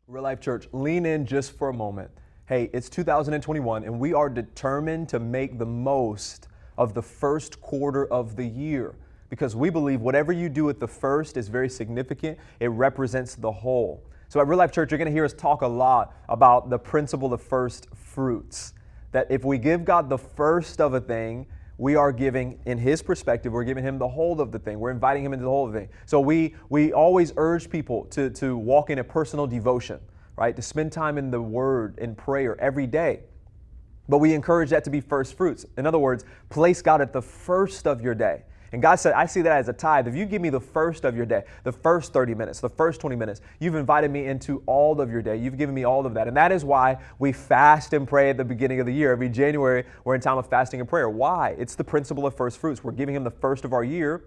Real Life Church, lean in just for a moment. Hey, it's 2021 and we are determined to make the most of the first quarter of the year because we believe whatever you do at the first is very significant. It represents the whole. So at Real Life Church, you're going to hear us talk a lot about the principle of first fruits. That if we give God the first of a thing, we are giving, in His perspective, we're giving Him the whole of the thing. We're inviting Him into the whole of the thing. So we always urge people to walk in a personal devotion, right? To spend time in the Word and prayer every day. But we encourage that to be first fruits. In other words, place God at the first of your day. And God said, I see that as a tithe. If you give me the first of your day, the first 30 minutes, the first 20 minutes, you've invited me into all of your day. You've given me all of that. And that is why we fast and pray at the beginning of the year. Every January, we're in time of fasting and prayer. Why? It's the principle of first fruits. We're giving Him the first of our year.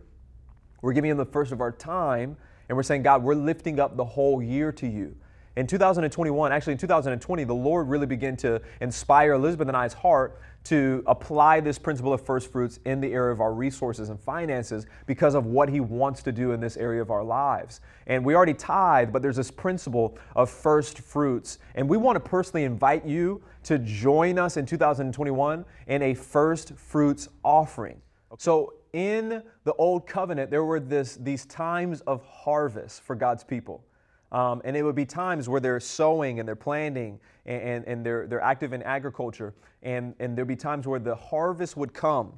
We're giving Him the first of our time. And we're saying, God, we're lifting up the whole year to you. In 2021, actually in 2020, the Lord really began to inspire Elizabeth and I's heart to apply this principle of first fruits in the area of our resources and finances because of what He wants to do in this area of our lives. And we already tithe, but there's this principle of first fruits. And we want to personally invite you to join us in 2021 in a first fruits offering. So in the Old Covenant, there were these times of harvest for God's people. And it would be times where they're sowing and they're planting and they're active in agriculture. And there'd be times where the harvest would come.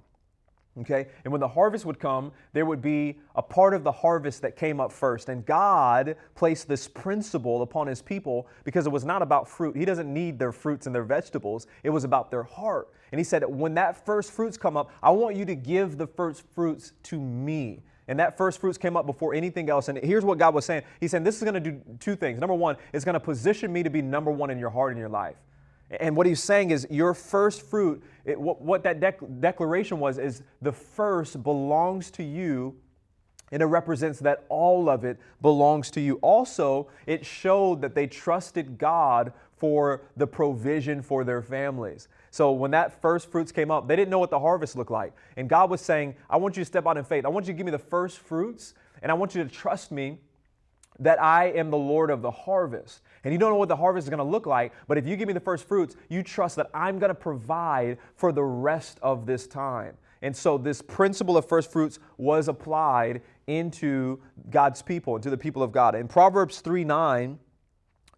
Okay? And when the harvest would come, there would be a part of the harvest that came up first. And God placed this principle upon His people because it was not about fruit. He doesn't need their fruits and their vegetables. It was about their heart. And He said, when that first fruits come up, I want you to give the first fruits to me. And that first fruits came up before anything else. And here's what God was saying. He's saying, this is going to do two things. Number one, it's going to position me to be number one in your heart and your life. And what He's saying is your first fruit, what that declaration was, is the first belongs to you. And it represents that all of it belongs to you. Also, it showed that they trusted God for the provision for their families. So when that first fruits came up, they didn't know what the harvest looked like. And God was saying, I want you to step out in faith. I want you to give me the first fruits, and I want you to trust me that I am the Lord of the harvest. And you don't know what the harvest is going to look like, but if you give me the first fruits, you trust that I'm going to provide for the rest of this time. And so this principle of first fruits was applied into God's people, into the people of God. In Proverbs 3:9,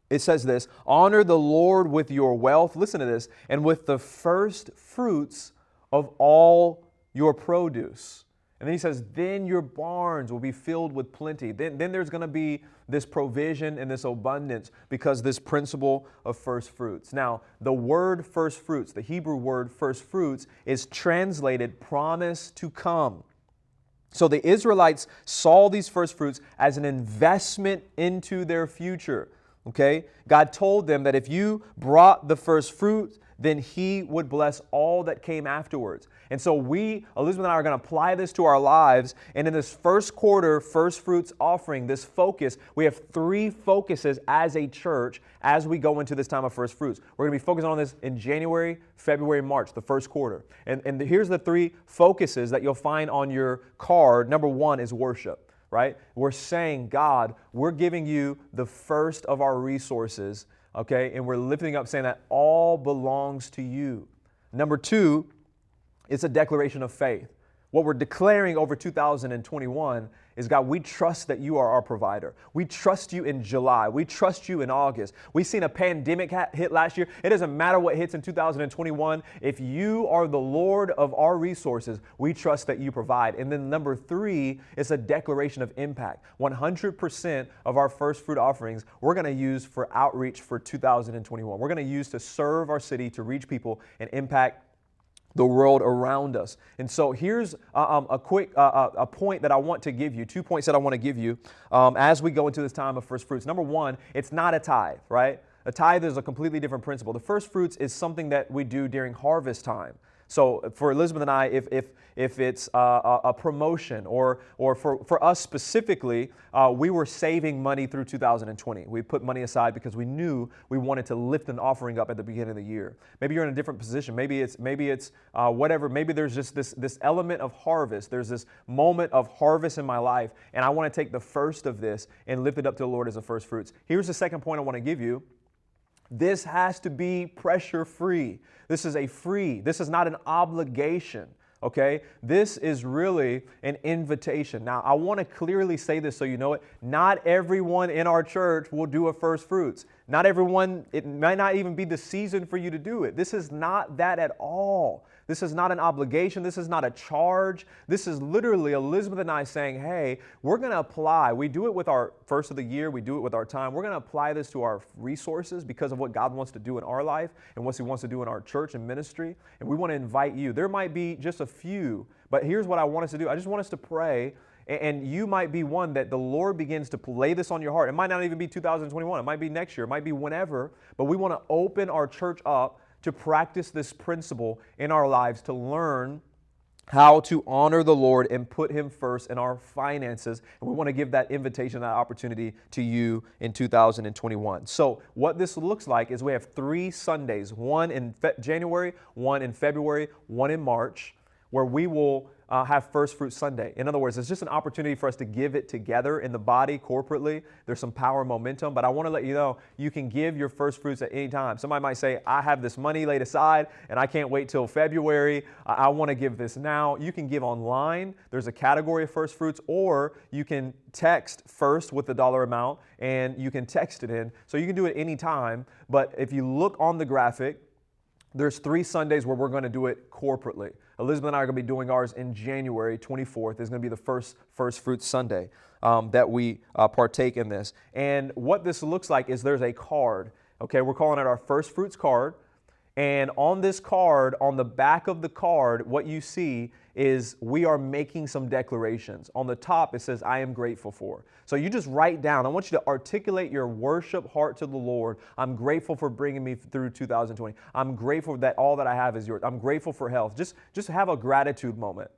it says this, honor the Lord with your wealth, listen to this, and with the first fruits of all your produce. And then He says, then your barns will be filled with plenty. Then there's going to be this provision and this abundance because this principle of first fruits. Now, the word first fruits, the Hebrew word first fruits, is translated promise to come. So the Israelites saw these first fruits as an investment into their future. Okay? God told them that if you brought the first fruit, then He would bless all that came afterwards. And so Elizabeth and I are going to apply this to our lives. And in this first quarter, first fruits offering, this focus, we have three focuses as a church as we go into this time of first fruits. We're going to be focusing on this in January, February, March, the first quarter. And here's the three focuses that you'll find on your card. Number one is worship. Right? We're saying, God, we're giving you the first of our resources, okay? And we're lifting up saying that all belongs to you. Number two, it's a declaration of faith. What we're declaring over 2021 is, God, we trust that you are our provider. We trust you in July. We trust you in August. We've seen a pandemic hit last year. It doesn't matter what hits in 2021. If you are the Lord of our resources, we trust that you provide. And then number three is a declaration of impact. 100% of our first fruit offerings we're going to use for outreach for 2021. We're going to use to serve our city, to reach people and impact the world around us. And so here's a quick point that I want to give you, 2 points that I want to give you as we go into this time of first fruits. Number one, it's not a tithe, right? A tithe is a completely different principle. The first fruits is something that we do during harvest time. So for Elizabeth and I, if it's a promotion or for us specifically, we were saving money through 2020. We put money aside because we knew we wanted to lift an offering up at the beginning of the year. Maybe you're in a different position. Maybe it's whatever. Maybe there's just this element of harvest. There's this moment of harvest in my life, and I want to take the first of this and lift it up to the Lord as the first fruits. Here's the second point I want to give you. This has to be pressure-free. This is not an obligation, okay? This is really an invitation. Now, I want to clearly say this so you know it. Not everyone in our church will do a first fruits. Not everyone, it might not even be the season for you to do it. This is not that at all. This is not an obligation. This is not a charge. This is literally Elizabeth and I saying, hey, we're going to apply. We do it with our first of the year. We do it with our time. We're going to apply this to our resources because of what God wants to do in our life and what He wants to do in our church and ministry. And we want to invite you. There might be just a few, but here's what I want us to do. I just want us to pray. And you might be one that the Lord begins to lay this on your heart. It might not even be 2021. It might be next year. It might be whenever. But we want to open our church up to practice this principle in our lives, to learn how to honor the Lord and put Him first in our finances. And we want to give that invitation, that opportunity to you in 2021. So what this looks like is we have 3 Sundays, one in January, one in February, one in March, where we will have First Fruit Sunday. In other words, it's just an opportunity for us to give it together in the body corporately. There's some power and momentum, but I want to let you know you can give your first fruits at any time. Somebody might say, I have this money laid aside and I can't wait till February. I want to give this now. You can give online. There's a category of first fruits, or you can text first with the dollar amount and you can text it in. So you can do it any time. But if you look on the graphic, there's 3 Sundays where we're going to do it corporately. Elizabeth and I are going to be doing ours in January 24th. Is going to be the first Fruits Sunday that we partake in this. And what this looks like is there's a card. Okay, we're calling it our First Fruits card. And on this card, on the back of the card, what you see is we are making some declarations. On the top, it says, I am grateful for. So you just write down. I want you to articulate your worship heart to the Lord. I'm grateful for bringing me through 2020. I'm grateful that all that I have is yours. I'm grateful for health. Just have a gratitude moment.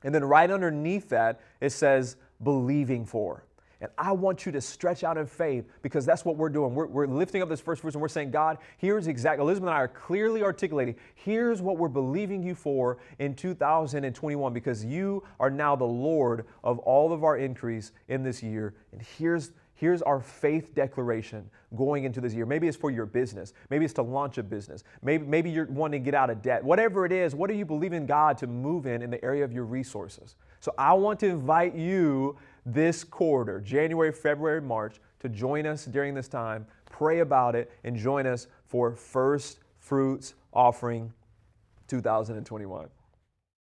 And then right underneath that, it says, believing for. And I want you to stretch out in faith, because that's what we're doing. We're lifting up this first fruits and we're saying, God, here's exactly, Elizabeth and I are clearly articulating, here's what we're believing you for in 2021, because you are now the Lord of all of our increase in this year. And here's our faith declaration going into this year. Maybe it's for your business. Maybe it's to launch a business. Maybe you're wanting to get out of debt. Whatever it is, what do you believe in God to move in the area of your resources? So I want to invite you this quarter, January, February, March, to join us during this time, pray about it, and join us for First Fruits Offering 2021.